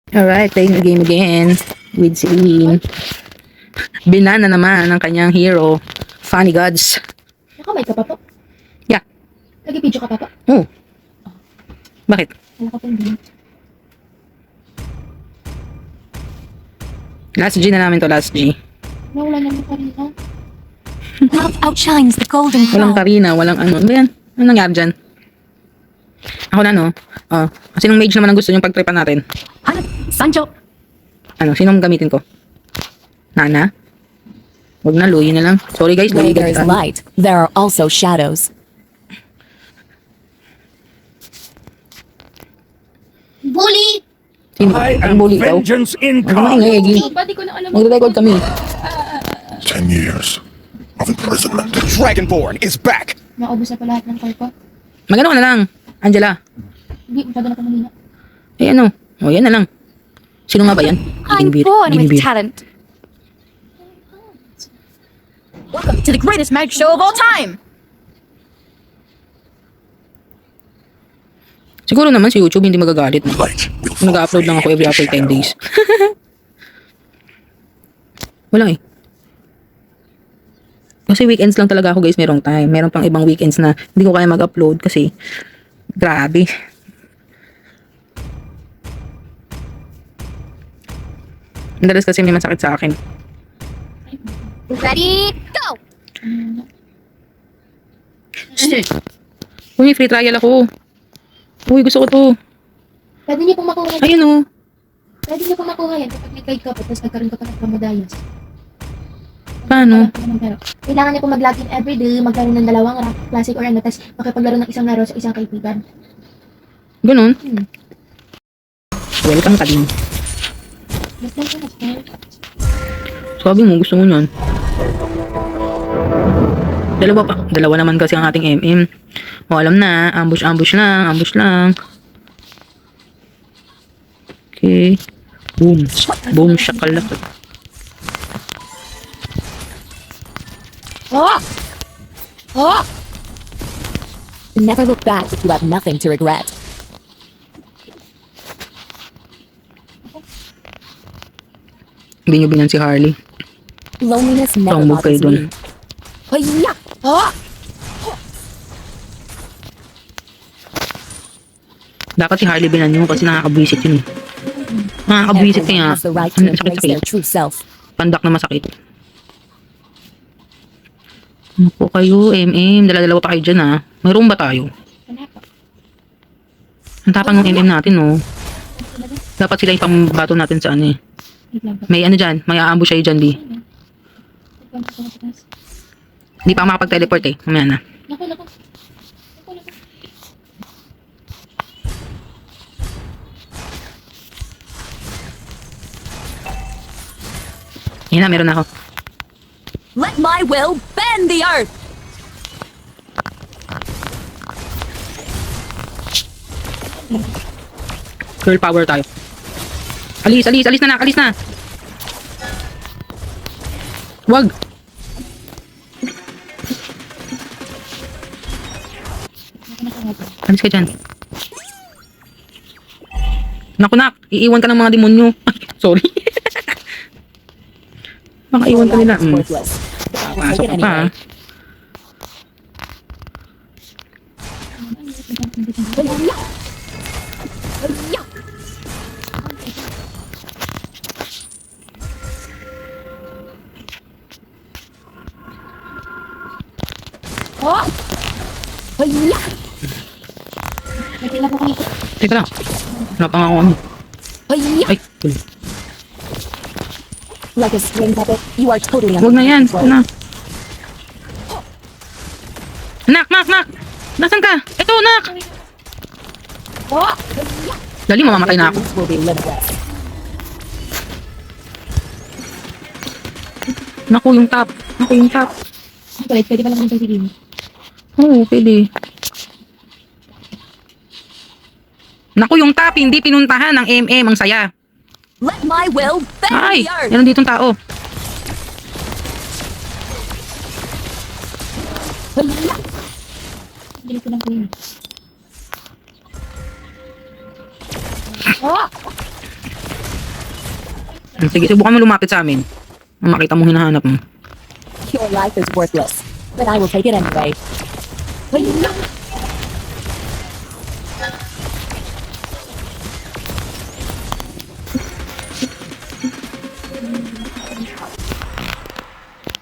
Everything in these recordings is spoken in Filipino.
Alright, playing the game again with Celine. Binana naman ang kanyang hero, Funny Gods. Nakamay ka pa po? Yeah. Nag-video ka pa po? Oh. Bakit? Wala ka pong din. Last G na namin to, last G. Nawala naman pa rin ha? Love outshines the golden Walang crown. Karina, walang ano. Ano ba yan? Ano nangyari dyan? Ako na, no? Oh. Sinong mage naman ang gusto niyong pagtripan natin? Ano? Sancho. Ano? Sinong gamitin ko? Nana? Huwag na, Luyi na lang. Sorry guys, Where Luyi there is guys. light, there are also shadows. Bully! Sino? I Ang am bully daw. vengeance Ano nga incarnate. ingay, Egi? Ba't di ko na alam? Magre-record kami. 10 years of imprisonment. Dragonborn is back. Naubos na pa lahat ng call ko. Magano ka na lang, Angela. Hindi, masyado na pamahina. Eh ano? O yan na lang. Sino nga ba yan? I'm Ginibir. born with Ginibir. talent. Welcome to the greatest mag show of all time. Siguro naman si YouTube hindi magagalit. No? Light will fall Nag-upload lang ako every after 10 days. Wala eh. Kasi weekends lang talaga ako guys, merong time. Meron pang ibang weekends na hindi ko kaya mag-upload kasi grabe. Madalas kasi may masakit sa akin. Ready, go! Uy, free trial ako. Uy, gusto ko to. Pwede niyo pong makuha yan. Ayun oh. Pwede niyo pong makuha yan kapag may guide ka po, tapos nagkaroon ka pa ng promodayos. Paano? Kailangan niyo pong mag-login everyday, magkaroon ng dalawang rank, classic or ano, tapos makipaglaro ng isang laro sa isang kaibigan. Ganun. Hmm. Welcome ka din. Mas lang siya, mas lang. Sabi mo, gusto mo nun. Dalawa naman kasi ang ating MM. O, alam na. Ambush lang. Ambush lang. Okay. Boom. Boom, shakalak. Oh! Oh! Never look back if you have nothing to regret. Hindi nyo binan si Harley. Loneliness never Tawag kayo bothers dun. me. Hiya! Oh! Dapat si Harley binan nyo kasi nakakabwisit yun. Nakakabwisit kaya. Everyone has the right to embrace their Sakit-sakit. true self. Pandak na masakit. Naku kayo, MM. Dala-dalawa pa kayo dyan ha. Mayroon ba tayo? Wala pa. Ang tapang ng MM natin oh. Dapat sila yung pambato natin sa ano eh. Wait lang po. May ano dyan. May aambush kayo dyan, di. Wait lang po, mataas. Hindi pa ako makapag-teleport eh. Mamaya na. Naku, naku. Naku, naku. Yan na, meron na ako. Let my will bend the earth! Girl power tayo. Alis na nak, alis na. Wag. Alis ka dyan. Naku nak, iiwan ka ng mga demonyo. Ay, sorry. Makaiwan ka nila. Life is worthless. Pasok ka pa. Hiya! Hiya! Oh! Hiya! Nagkila po kami. Teka lang. Wala pa nga ako ano. Hiya! Ay, tuloy. Like a string puppet, you are totally Huwag na yan. uncontrolled. Huwag na. Nak. Nasaan ka? Ito, nak. Oh! Dali, mamamatay na ako. This will be limitless. Naku, yung top. Pwede pa lang yung sige. Oo, pwede. Naku, yung top, hindi pinuntahan ng MM. Ang saya. Let my will bend Ay, the earth! meron ditong tao. Hiya! Dili ko lang po yun. Oh! Sige, subukan mo lumapit sa amin. Nang makita mo hinahanap mo. Your life is worthless, but I will take it anyway.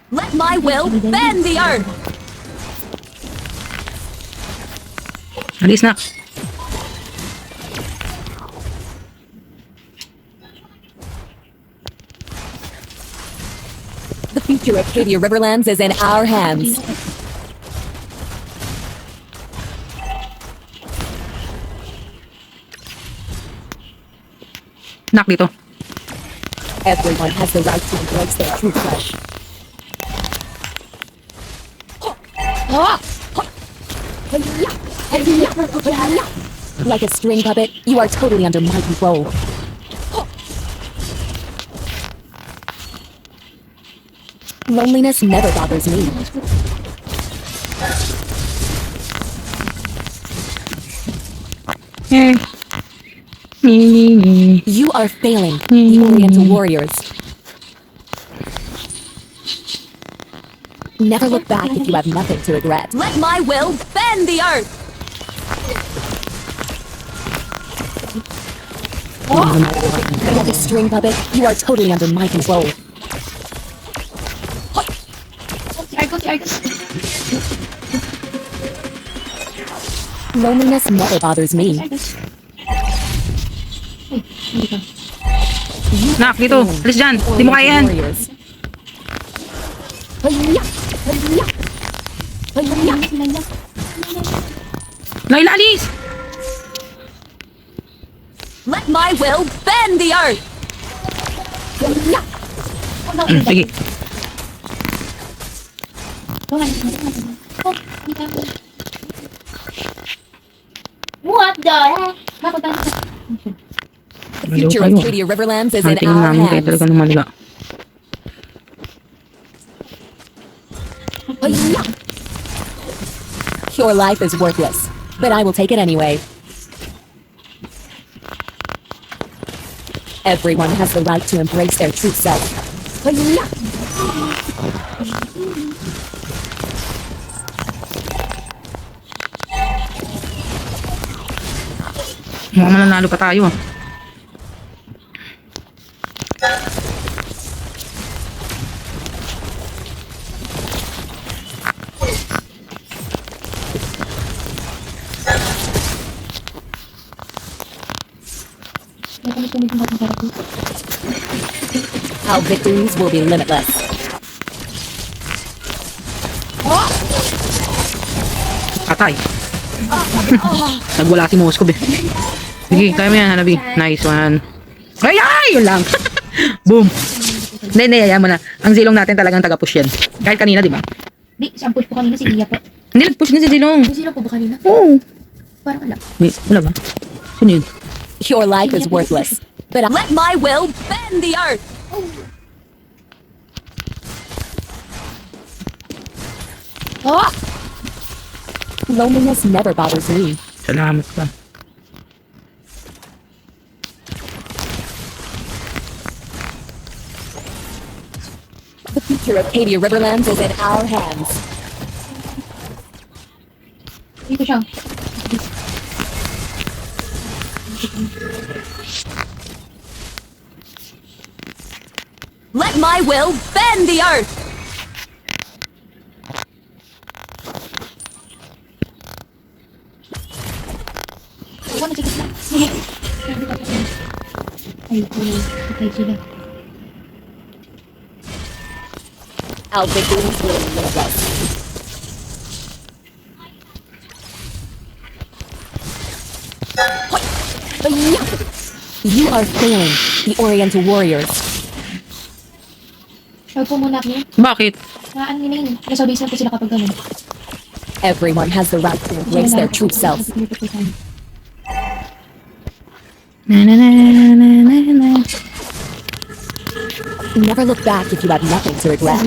Let my will bend the earth! Alis na. The future of Acadia Riverlands is in our hands. Nak dito. Everyone has the right to embrace their true flesh. Like a string puppet, you are totally under my control. Loneliness never bothers me. Eh. Ni. You are failing, the Oriental Warriors. Never look back if you have nothing to regret. Let my will bend the earth! Like a string puppet, you are totally under my control. Si Argo. Loneliness never bothers me. Ay, hindi ka. Nak, dito. Alis dyan. Di mo kaya yan. Warriors. Hayya! Hayya! Hayya! Layla, alis! Let my will bend the earth! Hayya! Sige. What the heck? Bakit tayo sa... The future of Acadia Riverlands is in Hantingin our namin kayo talaga hands. ng malga. Hayya! Your life is worthless, but I will take it anyway. Everyone has the right to embrace their true self. Hayya! Mukhang mananalo pa tayo ah. Our victories will be limitless. Patay. Nagwala si Moskov eh. Sige, kaya mo yan, Hanabi. Nice one. Ay! Yun lang. Boom. Hindi, ayaw mo na. Ang Zilong natin talagang taga-push yan. Kahit kanina, di ba? Di, ang push po kanina si Iya po. Hindi, nag-push din si Zilong. Yung sino po ba kanina? Oo. Parang wala. Wait, wala ba? Sino yun? Your life is worthless, but let my will bend the earth. Oh! Loneliness never bothers me. Salamat ka. The future of Acadia Riverlands is in our hands. Dito siya. Let my will bend the earth. Ako na sige. Sige. Ay, patay sila. Our victories will be limitless. You are failing, the Oriental Warriors. Shout po muna ako. Bakit? Ano yun yun? Nasa basement po sila kapag ganun. Everyone has the right to embrace their true self. Na na na na na na na. Never look back if you have nothing to regret.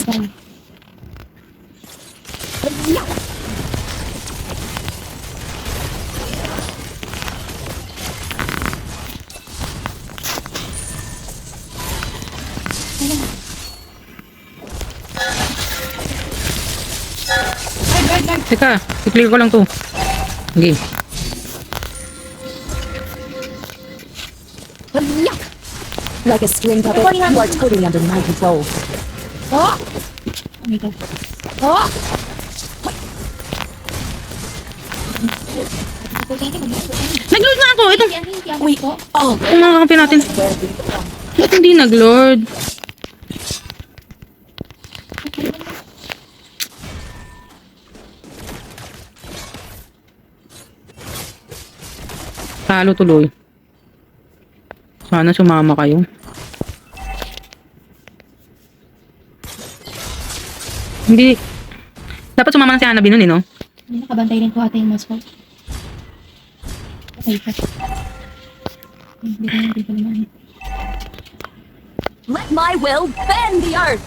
Teka, i-clear ko lang to. Okay. Like a string puppet, you are totally under my control. Oh my God. Oh! Nag-load na ako. Ito. Wait, oh, Ito mga kakampi natin. Ba't hindi nag-load? Talo tuloy. Sana sumama kayo. Hindi. Dapat sumama na si Hanabi nun eh, no? Nakabantay rin po ata yung mouse ko. Okay, pa. Hindi ko naman. let my will bend the earth.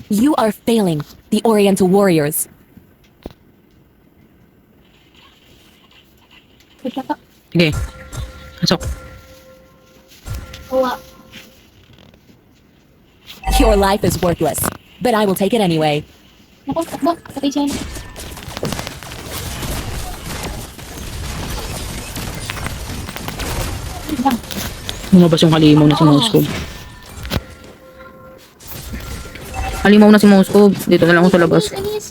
You are failing, the Oriental warriors. Pagkata. Sige. Pasok. Oo. Your life is worthless, but I will take it anyway. Naku, takbo. Patay siya. Bang. Lumabas yung halimaw na si Moscow. Halimaw na si Moscow. Dito na lang ako sa labas. Anis.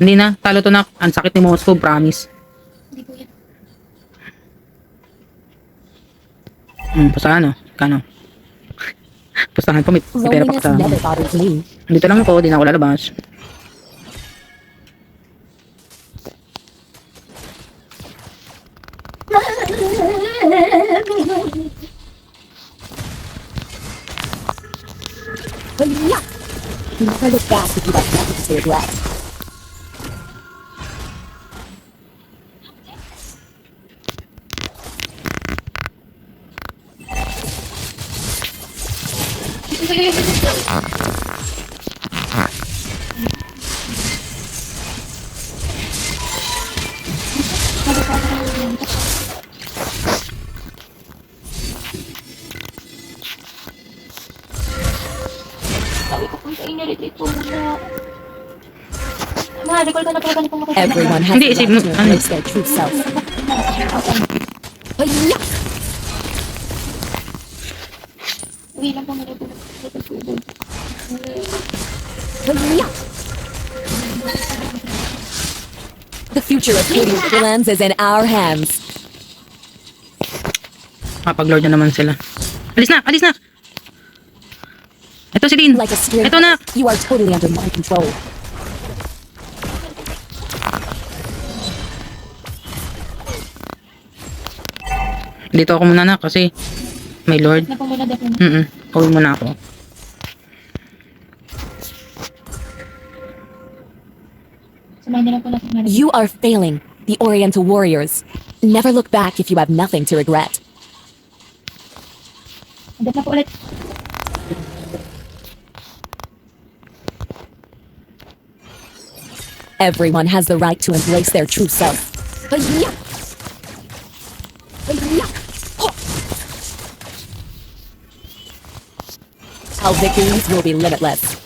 Hindi na. Talo to na. Ang sakit ni Moscow. Promise. Hindi po yan. Pasahan o. Kano? Pasahan pa. May pera pa Loneliness kasama. never bothers me. Dito lang ako. Di na ako lalabas. Never look back if you have nothing to regret. Sabi ko kung kain na-retreat po muna. Ma-recall ka na pala ganito makasama. Everyone has Hindi, the isip right mo, to ano? embrace their true self. Uwi lang po muna po. The future of Hades Villains is in our hands. Kapag-lord na naman sila. Alis na! Alis na! Ito si Dean. Like a string Ito na! puppet, you are totally under my control. Dito ako muna na kasi may lord. Na po muna, def muna. Uwi muna ako. Samahin na lang po natin nga. You are failing, the Oriental warriors. Never look back if you have nothing to regret. Def na po ulit. Everyone has the right to embrace their true self. Our victories will be limitless.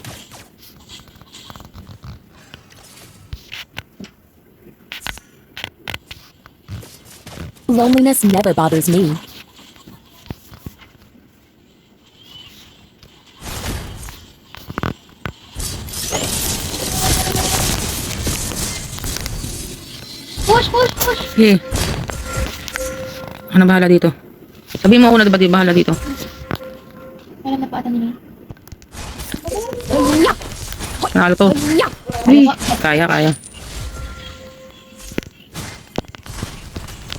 Loneliness never bothers me. Push, push, push! Sige. Ano bahala dito? Sabihin mo ako na di bahala dito. Alam na pa ata nila. Nalo to. Ay, kaya, kaya.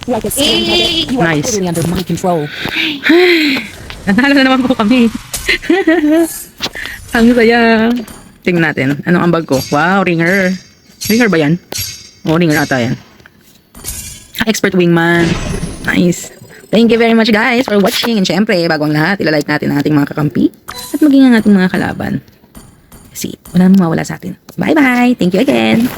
Like a string puppet, you are Nice. totally under my control. Nanalo na naman po kami. Ang saya. Tingnan natin. Anong ambag ko? Wow, ringer. Ringer ba yan? Oo, ringer ata yan. Expert wingman. Nice. Thank you very much guys for watching. And syempre, bago ang lahat, ilalike natin ang ating mga kakampi at maging ang ating mga kalaban. Kasi wala nang mawala sa atin. Bye-bye. Thank you again.